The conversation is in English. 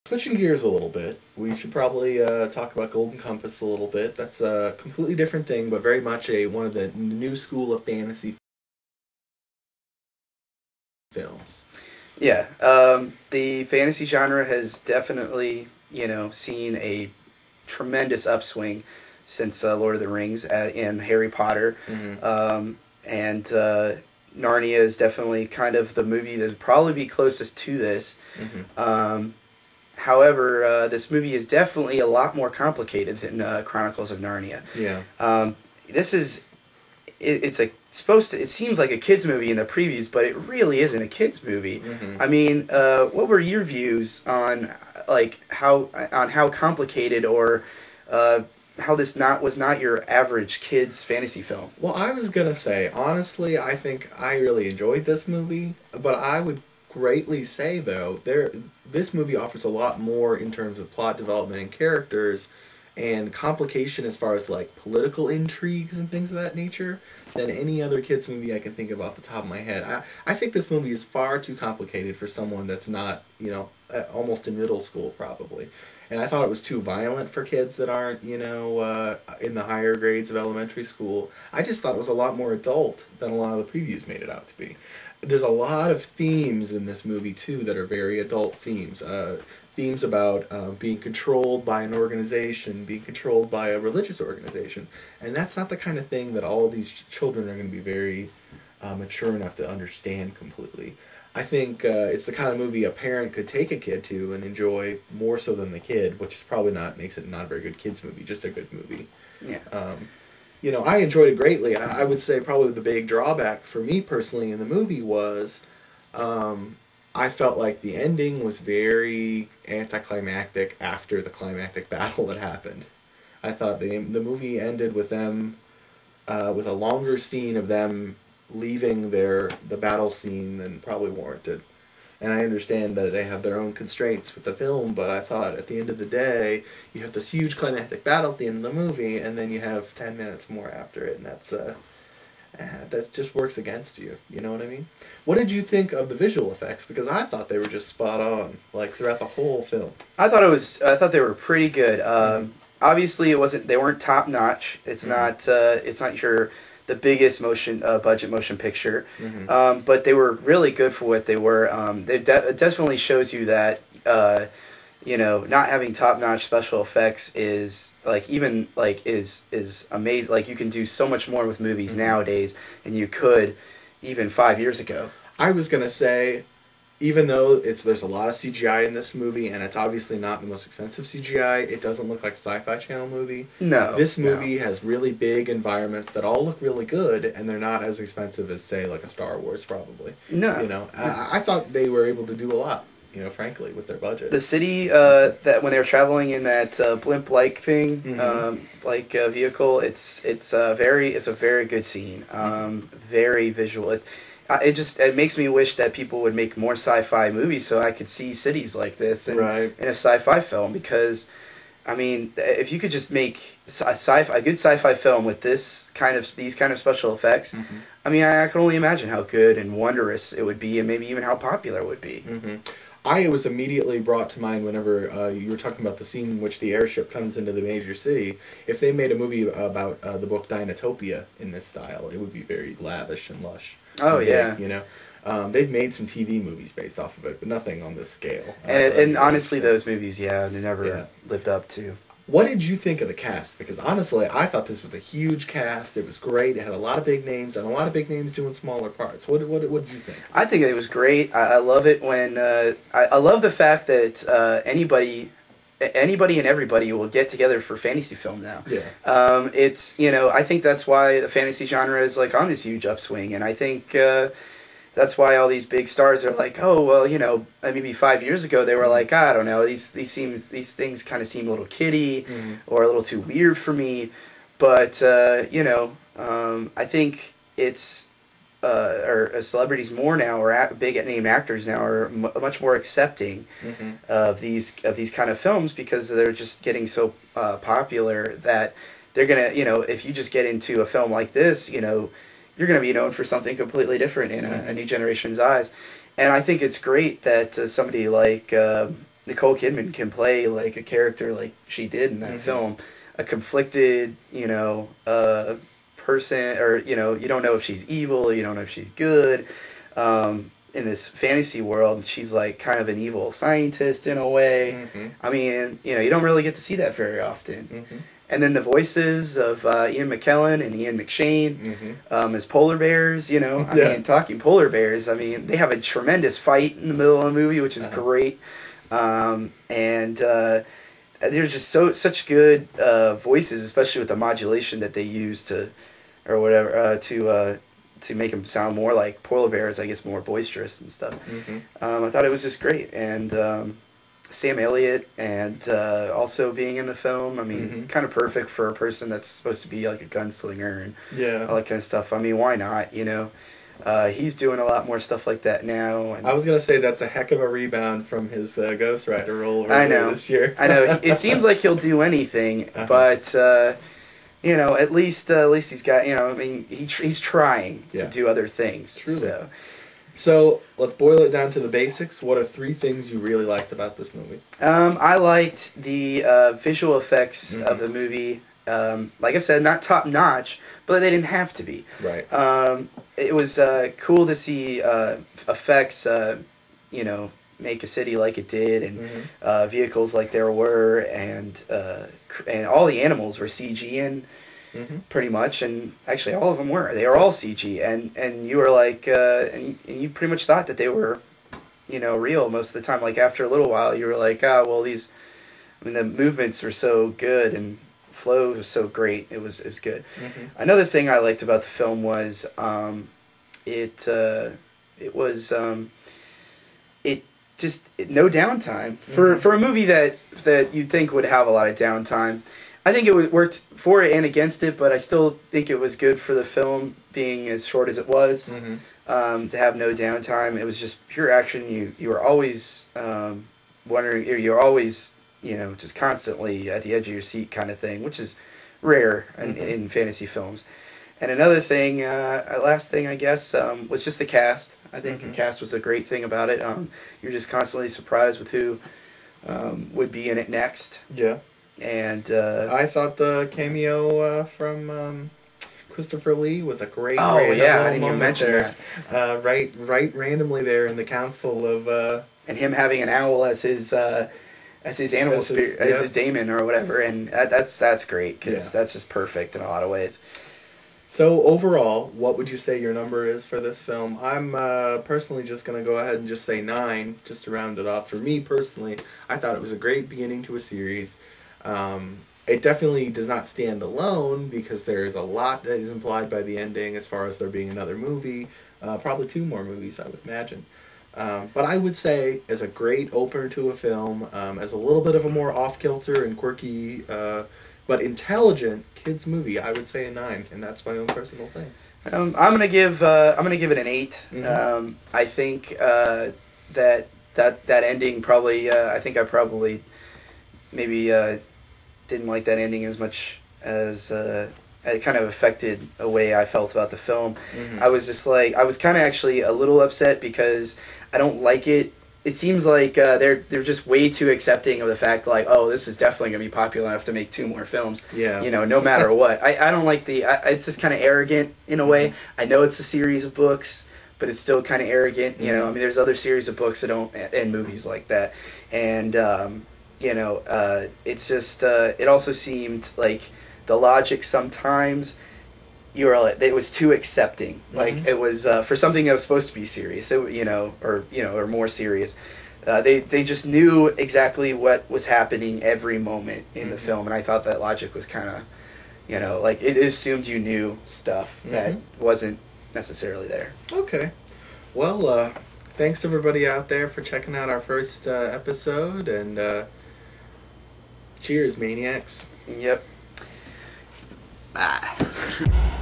Switching gears a little bit, we should probably talk about Golden Compass a little bit. That's a completely different thing, but very much a one of the new school of fantasy films. Yeah, the fantasy genre has definitely, seen a tremendous upswing since Lord of the Rings and Harry Potter. Mm-hmm. And Narnia is definitely kind of the movie that would probably be closest to this. Mm-hmm. However, this movie is definitely a lot more complicated than Chronicles of Narnia. Yeah. This is it's supposed to, it seems like a kids movie in the previews, but it really isn't a kids movie. Mm-hmm. I mean, what were your views on how complicated or how this not was not your average kids fantasy film? Well, I was gonna say, honestly, I think I really enjoyed this movie, but I would greatly say though, this movie offers a lot more in terms of plot development and characters and complication as far as like political intrigues and things of that nature than any other kids movie I can think of off the top of my head. I think this movie is far too complicated for someone that's not, almost in middle school probably. And I thought it was too violent for kids that aren't, in the higher grades of elementary school. I just thought it was a lot more adult than a lot of the previews made it out to be. There's a lot of themes in this movie too that are very adult themes. Themes about being controlled by an organization, being controlled by a religious organization, and that's not the kind of thing that all these children are going to be very mature enough to understand completely. I think it's the kind of movie a parent could take a kid to and enjoy more so than the kid, which is probably not makes it not a very good kids movie, just a good movie. Yeah. I enjoyed it greatly. I would say probably the big drawback for me personally in the movie was I felt like the ending was very anticlimactic after the climactic battle that happened. I thought the movie ended with them with a longer scene of them leaving the battle scene than probably warranted. And I understand that they have their own constraints with the film, but I thought at the end of the day, you have this huge climactic battle at the end of the movie, and then you have 10 minutes more after it, and that just works against you. You know what I mean? What did you think of the visual effects? Because I thought they were just spot on, like throughout the whole film. I thought they were pretty good. Obviously, they weren't top notch. It's not. It's not the biggest budget motion picture, but they were really good for what they were. It definitely shows you that not having top notch special effects is is amazing. Like you can do so much more with movies nowadays than you could even 5 years ago. I was gonna say, even though there's a lot of CGI in this movie, and it's obviously not the most expensive CGI, it doesn't look like a Sci-Fi Channel movie. No. This movie has really big environments that all look really good, and they're not as expensive as, say, like a Star Wars, probably. No. I thought they were able to do a lot, frankly, with their budget. The city that when they were traveling in that blimp-like thing, vehicle, it's a very good scene. Very visual. It makes me wish that people would make more sci-fi movies so I could see cities like this in a sci-fi film, because I mean, if you could just make a good sci-fi film with these kind of special effects, I mean, I can only imagine how good and wondrous it would be, and maybe even how popular it would be. I was immediately brought to mind whenever you were talking about the scene in which the airship comes into the major city. If they made a movie about the book Dinotopia in this style, it would be very lavish and lush. Oh, yeah. They've made some TV movies based off of it, but nothing on this scale. And honestly, those movies, they never lived up to. What did you think of the cast? Because honestly, I thought this was a huge cast. It was great. It had a lot of big names, and a lot of big names doing smaller parts. What did you think? I think it was great. I love it when I love the fact that anybody and everybody will get together for fantasy film now. Yeah. I think that's why the fantasy genre is like on this huge upswing, and I think that's why all these big stars are like, oh well, maybe 5 years ago they were like, I don't know, these things kind of seem a little kiddie or a little too weird for me, but I think it's or celebrities more now, or big name actors now, are much more accepting of these kind of films, because they're just getting so popular that they're gonna, if you just get into a film like this, you're gonna be known for something completely different in a new generation's eyes. And I think it's great that somebody like Nicole Kidman can play like a character like she did in that film, a conflicted, person, or you don't know if she's evil, you don't know if she's good. In this fantasy world, she's like kind of an evil scientist in a way. I mean, you don't really get to see that very often. And then the voices of Ian McKellen and Ian McShane as polar bears, I mean, talking polar bears, I mean, they have a tremendous fight in the middle of the movie, which is great. And they're just such good voices, especially with the modulation that they use or whatever, to make them sound more like polar bears, I guess more boisterous and stuff. I thought it was just great. And Sam Elliott, and also being in the film, I mean, kind of perfect for a person that's supposed to be like a gunslinger and all that kind of stuff. I mean, why not, He's doing a lot more stuff like that now. And I was going to say that's a heck of a rebound from his Ghost Rider role earlier this year. I know. It seems like he'll do anything, but at least he's got, I mean, he's trying to do other things. Truly. So let's boil it down to the basics. What are 3 things you really liked about this movie? I liked the visual effects of the movie. Like I said, not top notch, but they didn't have to be. Right. It was cool to see effects, make a city like it did, and vehicles like there were, and all the animals were CG and. Pretty much, and actually all of them were. They were all CG, and you were like, and you pretty much thought that they were, real most of the time. Like after a little while, you were like, well, these, I mean, the movements were so good and flow was so great. It was good. Another thing I liked about the film was, it just no downtime for a movie that you'd think would have a lot of downtime. I think it worked for it and against it, but I still think it was good for the film being as short as it was. To have no downtime, it was just pure action. You were always wondering, or you're always just constantly at the edge of your seat kind of thing, which is rare in fantasy films. And another thing, last thing I guess, was just the cast. I think the cast was a great thing about it. You're just constantly surprised with who would be in it next. Yeah. And I thought the cameo from Christopher Lee was a great. Oh yeah, I didn't even mention there. That. Right, randomly there in the council of. And him having an owl as his animal spirit, as his daemon or whatever, and that's great because that's just perfect in a lot of ways. So overall, what would you say your number is for this film? I'm personally just going to go ahead and just say 9, just to round it off. For me personally, I thought it was a great beginning to a series. It definitely does not stand alone because there is a lot that is implied by the ending as far as there being another movie, probably 2 more movies, I would imagine. But I would say as a great opener to a film, as a little bit of a more off-kilter and quirky, but intelligent kids movie, I would say a 9, and that's my own personal thing. I'm gonna give it an 8. I think that ending probably I think I probably maybe didn't like that ending as much as it kind of affected a way I felt about the film. I was just like, I was kind of actually a little upset because I don't like it. It seems like they're just way too accepting of the fact, like, oh, this is definitely going to be popular enough to make 2 more films. Yeah. No matter what. I don't like it's just kind of arrogant in a way. I know it's a series of books, but it's still kind of arrogant. I mean, there's other series of books that don't end movies like that. And, it's just, it also seemed like the logic sometimes, it was too accepting. Like it was for something that was supposed to be serious, or more serious. They just knew exactly what was happening every moment in the film, and I thought that logic was kind of, like it assumed you knew stuff that wasn't necessarily there. Okay, well, thanks everybody out there for checking out our first episode, and cheers, Maniacs. Yep. Bye.